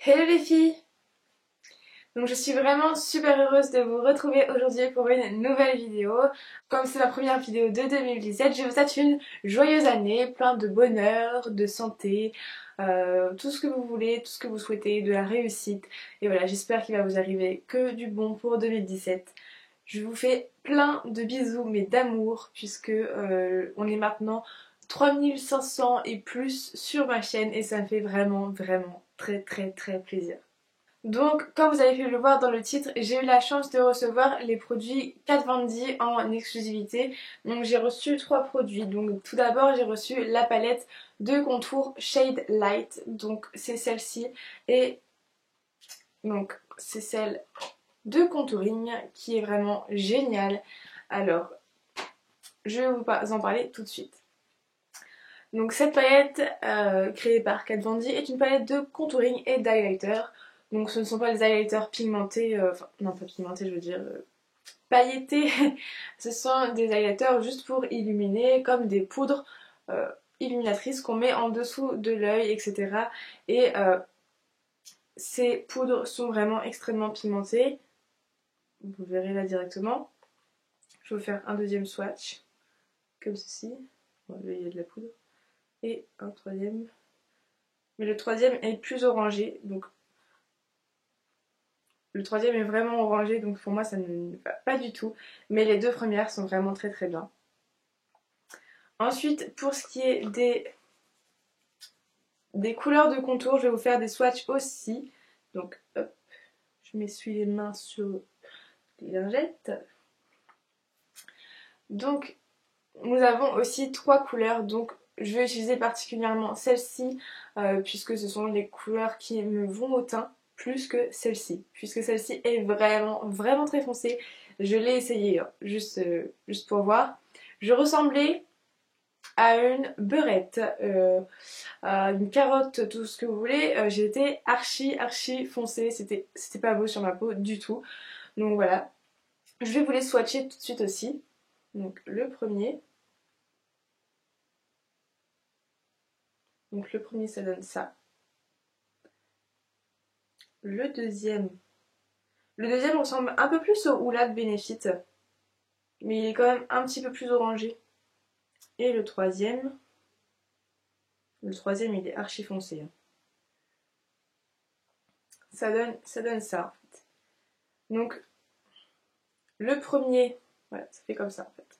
Hello les filles! Donc je suis vraiment super heureuse de vous retrouver aujourd'hui pour une nouvelle vidéo. Comme c'est ma première vidéo de 2017, je vous souhaite une joyeuse année, plein de bonheur, de santé, tout ce que vous voulez, tout ce que vous souhaitez, de la réussite. Et voilà, j'espère qu'il va vous arriver que du bon pour 2017. Je vous fais plein de bisous mais d'amour puisque on est maintenant 3500 et plus sur ma chaîne et ça me fait vraiment très plaisir. Donc, comme vous avez pu le voir dans le titre, j'ai eu la chance de recevoir les produits Kat Von D en exclusivité. Donc j'ai reçu 3 produits. Donc tout d'abord j'ai reçu la palette de contour Shade Light. Donc c'est celle-ci. Et donc c'est celle de contouring qui est vraiment géniale. Alors, je vais vous en parler tout de suite. Donc cette palette créée par Kat Von D est une palette de contouring et d'highlighter. Donc ce ne sont pas des highlighters pigmentés, enfin non pas pigmentés je veux dire pailletés, ce sont des highlighters juste pour illuminer comme des poudres illuminatrices qu'on met en dessous de l'œil etc. Et ces poudres sont vraiment extrêmement pigmentées, vous verrez là directement. Je vais vous faire un deuxième swatch, comme ceci, bon, là il y a de la poudre, et un troisième, mais le troisième est plus orangé, donc le troisième est vraiment orangé, donc pour moi ça ne va pas du tout. Mais les deux premières sont vraiment très bien. Ensuite, pour ce qui est des couleurs de contour, je vais vous faire des swatchs aussi. Donc hop, je m'essuie les mains sur les lingettes. Donc nous avons aussi 3 couleurs, donc je vais utiliser particulièrement celle-ci puisque ce sont les couleurs qui me vont au teint plus que celle-ci, puisque celle-ci est vraiment très foncée. Je l'ai essayé juste pour voir. Je ressemblais à une beurette, à une carotte, tout ce que vous voulez. J'étais archi foncée, c'était pas beau sur ma peau du tout. Donc voilà, je vais vous les swatcher tout de suite aussi. Donc le premier. Donc le premier ça donne ça. Le deuxième ressemble un peu plus au Hoola de Benefit, mais il est quand même un petit peu plus orangé. Et le troisième il est archi foncé. Ça donne ça en fait. Donc le premier, voilà, ça fait comme ça en fait.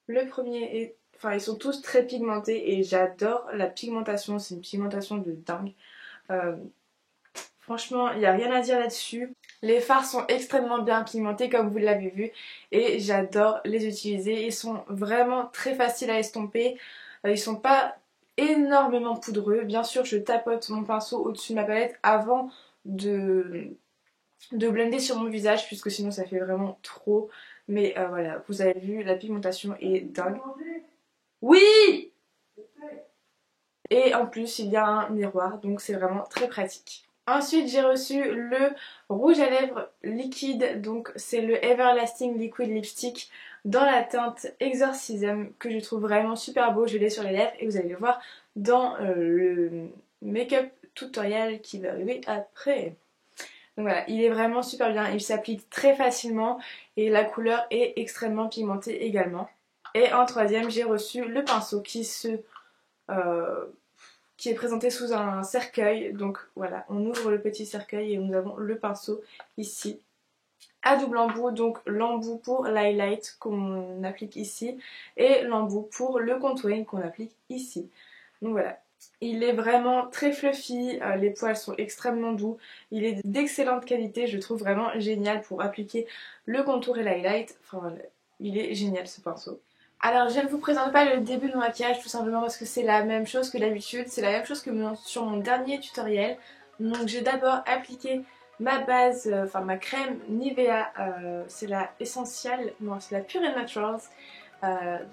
Le premier est, enfin ils sont tous très pigmentés et j'adore la pigmentation, c'est une pigmentation de dingue. Franchement, il n'y a rien à dire là-dessus. Les fards sont extrêmement bien pigmentés comme vous l'avez vu et j'adore les utiliser. Ils sont vraiment très faciles à estomper. Ils sont pas énormément poudreux. Bien sûr, je tapote mon pinceau au-dessus de ma palette avant de blender sur mon visage puisque sinon ça fait vraiment trop. Mais voilà, vous avez vu, la pigmentation est dingue. Oui! Et en plus, il y a un miroir, donc c'est vraiment très pratique. Ensuite, j'ai reçu le rouge à lèvres liquide, donc c'est le Everlasting Liquid Lipstick dans la teinte Exorcism que je trouve vraiment super beau. Je l'ai sur les lèvres et vous allez le voir dans le make-up tutoriel qui va arriver après. Donc voilà, il est vraiment super bien, il s'applique très facilement et la couleur est extrêmement pigmentée également. Et en troisième, j'ai reçu le pinceau qui est présenté sous un cercueil. Donc voilà, on ouvre le petit cercueil et nous avons le pinceau ici à double embout, donc l'embout pour l'highlight qu'on applique ici et l'embout pour le contouring qu'on applique ici. Donc voilà, il est vraiment très fluffy, les poils sont extrêmement doux, il est d'excellente qualité, je trouve vraiment génial pour appliquer le contour et l'highlight. Enfin voilà, il est génial ce pinceau. Alors je ne vous présente pas le début de mon maquillage tout simplement parce que c'est la même chose que d'habitude, c'est la même chose que sur mon dernier tutoriel. Donc j'ai d'abord appliqué ma base, enfin ma crème Nivea, c'est la Essential, non c'est la Pure & Naturals.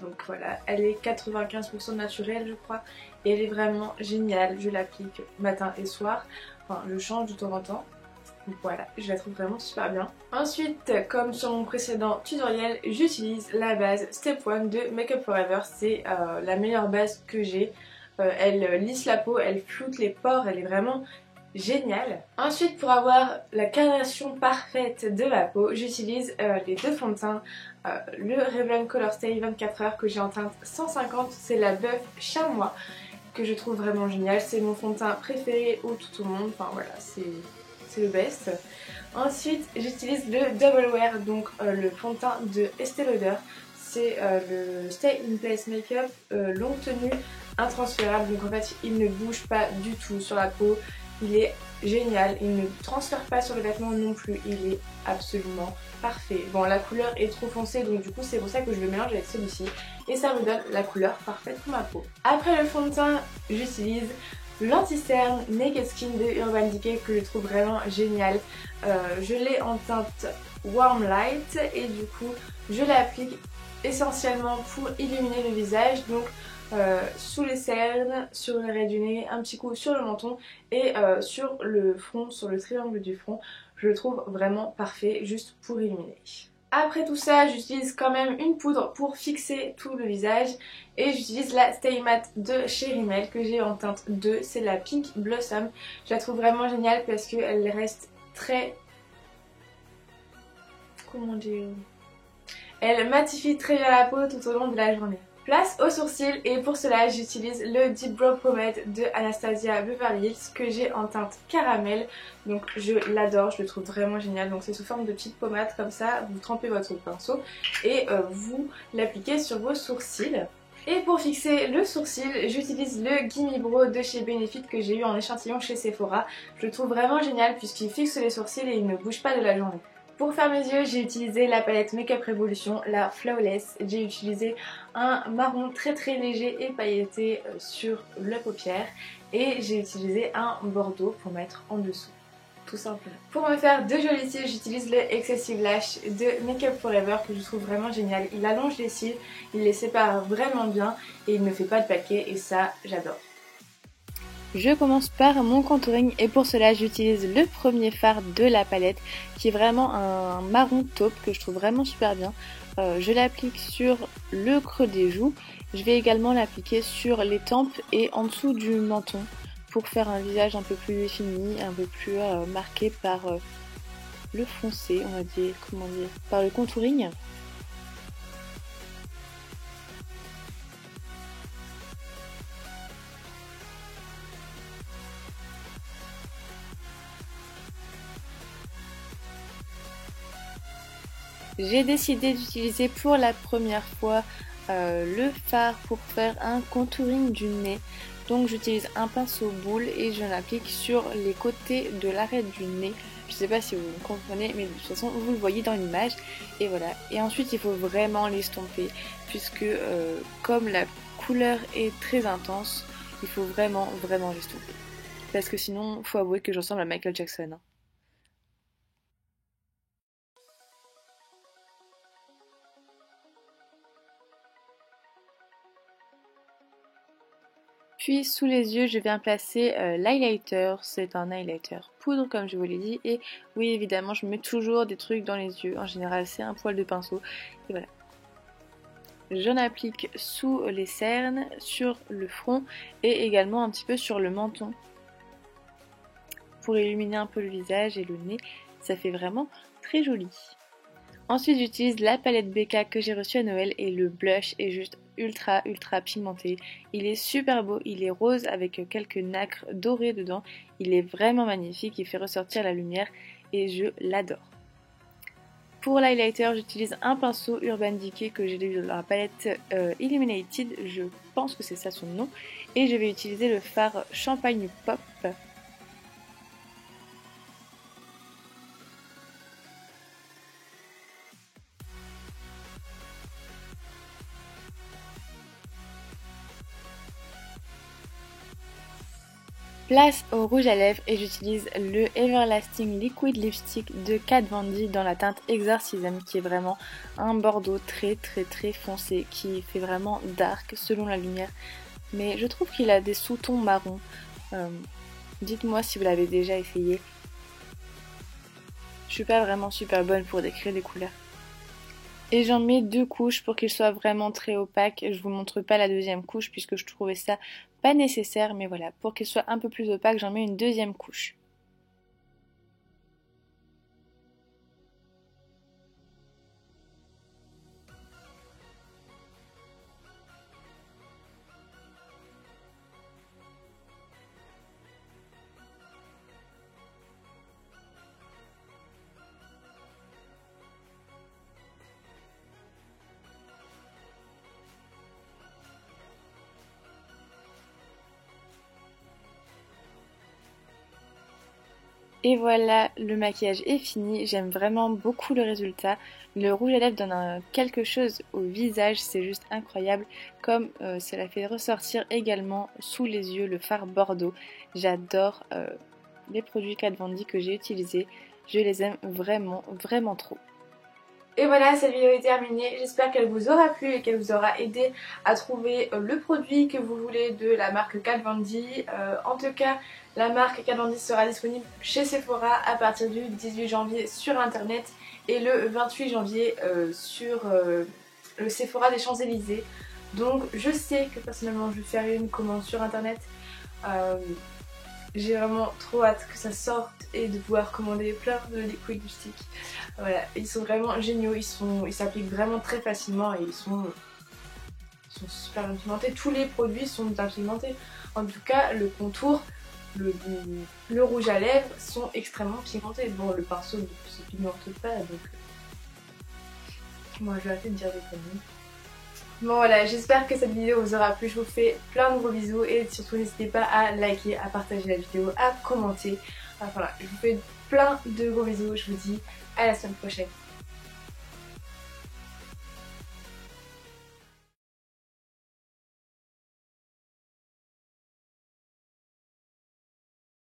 Donc voilà, elle est 95% naturelle je crois et elle est vraiment géniale, je l'applique matin et soir, enfin je change de temps en temps. Donc voilà, je la trouve vraiment super bien. Ensuite, comme sur mon précédent tutoriel, j'utilise la base Step 1 de Make Up For Ever. C'est la meilleure base que j'ai. Elle lisse la peau, elle floute les pores, elle est vraiment génial. Ensuite, pour avoir la carnation parfaite de ma peau, j'utilise les deux fonds de teint. Le Revlon Color Stay 24 heures que j'ai en teinte 150, c'est la Bœuf Chamois que je trouve vraiment génial. C'est mon fond de teint préféré au tout au monde, enfin voilà, c'est le best. Ensuite, j'utilise le Double Wear, donc le fond de teint de Estée Lauder. C'est le Stay in Place Makeup longue tenue intransférable, donc en fait il ne bouge pas du tout sur la peau. Il est génial, il ne transfère pas sur le vêtement non plus, il est absolument parfait. Bon, la couleur est trop foncée, donc du coup c'est pour ça que je le mélange avec celui-ci et ça me donne la couleur parfaite pour ma peau. Après le fond de teint, j'utilise l'anti-cerne Naked Skin de Urban Decay que je trouve vraiment génial. Je l'ai en teinte Warm Light et du coup je l'applique essentiellement pour illuminer le visage, donc sous les cernes, sur les raies du nez, un petit coup sur le menton et sur le front, sur le triangle du front. Je le trouve vraiment parfait juste pour illuminer. Après tout ça, j'utilise quand même une poudre pour fixer tout le visage et j'utilise la Stay Matte de chez Rimmel que j'ai en teinte 2, c'est la Pink Blossom. Je la trouve vraiment géniale parce qu'elle reste très... comment dire... Elle matifie très bien la peau tout au long de la journée. Place aux sourcils et pour cela j'utilise le Deep Brow Pomade de Anastasia Beverly Hills que j'ai en teinte caramel. Donc je l'adore, je le trouve vraiment génial. Donc c'est sous forme de petite pommade comme ça, vous trempez votre pinceau et vous l'appliquez sur vos sourcils. Et pour fixer le sourcil, j'utilise le Gimme Brow de chez Benefit que j'ai eu en échantillon chez Sephora. Je le trouve vraiment génial puisqu'il fixe les sourcils et il ne bouge pas de la journée. Pour faire mes yeux, j'ai utilisé la palette Makeup Revolution, la Flawless. J'ai utilisé un marron très très léger et pailleté sur la paupière. Et j'ai utilisé un bordeaux pour mettre en dessous, tout simplement. Pour me faire de jolis cils, j'utilise le Excessive Lash de Makeup Forever que je trouve vraiment génial. Il allonge les cils, il les sépare vraiment bien et il ne fait pas de paquet et ça, j'adore. Je commence par mon contouring et pour cela j'utilise le premier fard de la palette qui est vraiment un marron taupe que je trouve vraiment super bien. Je l'applique sur le creux des joues, je vais également l'appliquer sur les tempes et en dessous du menton pour faire un visage un peu plus défini, un peu plus marqué par le foncé, on va dire, comment dire, par le contouring. J'ai décidé d'utiliser pour la première fois le fard pour faire un contouring du nez. Donc j'utilise un pinceau boule et je l'applique sur les côtés de l'arête du nez. Je sais pas si vous me comprenez, mais de toute façon vous le voyez dans l'image. Et voilà. Et ensuite il faut vraiment l'estomper puisque comme la couleur est très intense, il faut vraiment l'estomper. Parce que sinon, faut avouer que je ressemble à Michael Jackson, hein. Puis sous les yeux, je viens placer l'highlighter. C'est un highlighter poudre comme je vous l'ai dit. Et oui, évidemment, je mets toujours des trucs dans les yeux. En général, c'est un poil de pinceau. Et voilà. J'en applique sous les cernes, sur le front et également un petit peu sur le menton. Pour illuminer un peu le visage et le nez, ça fait vraiment très joli. Ensuite, j'utilise la palette BK que j'ai reçue à Noël et le blush est juste ultra pigmenté. Il est super beau, il est rose avec quelques nacres dorées dedans. Il est vraiment magnifique, il fait ressortir la lumière et je l'adore. Pour l'highlighter, j'utilise un pinceau Urban Decay que j'ai eu dans la palette Illuminated, je pense que c'est ça son nom. Et je vais utiliser le fard Champagne Pop. Place au rouge à lèvres et j'utilise le Everlasting Liquid Lipstick de Kat Von D dans la teinte Exorcism qui est vraiment un bordeaux très foncé qui fait vraiment dark selon la lumière. Mais je trouve qu'il a des sous-tons marrons. Dites-moi si vous l'avez déjà essayé. Je suis pas vraiment super bonne pour décrire des couleurs. Et j'en mets 2 couches pour qu'il soit vraiment très opaque. Je vous montre pas la deuxième couche puisque je trouvais ça pas nécessaire, mais voilà, pour qu'il soit un peu plus opaque, j'en mets une deuxième couche. Et voilà, le maquillage est fini, j'aime vraiment beaucoup le résultat. Le rouge à lèvres donne quelque chose au visage, c'est juste incroyable, comme cela fait ressortir également sous les yeux le fard Bordeaux. J'adore les produits Kat Von D que j'ai utilisés, je les aime vraiment, vraiment trop. Et voilà, cette vidéo est terminée. J'espère qu'elle vous aura plu et qu'elle vous aura aidé à trouver le produit que vous voulez de la marque Kat Von D. En tout cas, la marque Kat Von D sera disponible chez Sephora à partir du 18 janvier sur internet et le 28 janvier sur le Sephora des Champs-Élysées. Donc je sais que personnellement je vais faire une commande sur internet. J'ai vraiment trop hâte que ça sorte et de pouvoir commander plein de liquid lipstick. Voilà, ils sont vraiment géniaux, ils s'appliquent vraiment très facilement et ils sont super bien pigmentés. Tous les produits sont bien pigmentés. En tout cas, le contour, le rouge à lèvres sont extrêmement pigmentés. Bon, le pinceau ne se pigmente pas, donc moi je vais arrêter de dire des conneries. Bon voilà, j'espère que cette vidéo vous aura plu, je vous fais plein de gros bisous et surtout n'hésitez pas à liker, à partager la vidéo, à commenter. Enfin, voilà, je vous fais plein de gros bisous, je vous dis à la semaine prochaine.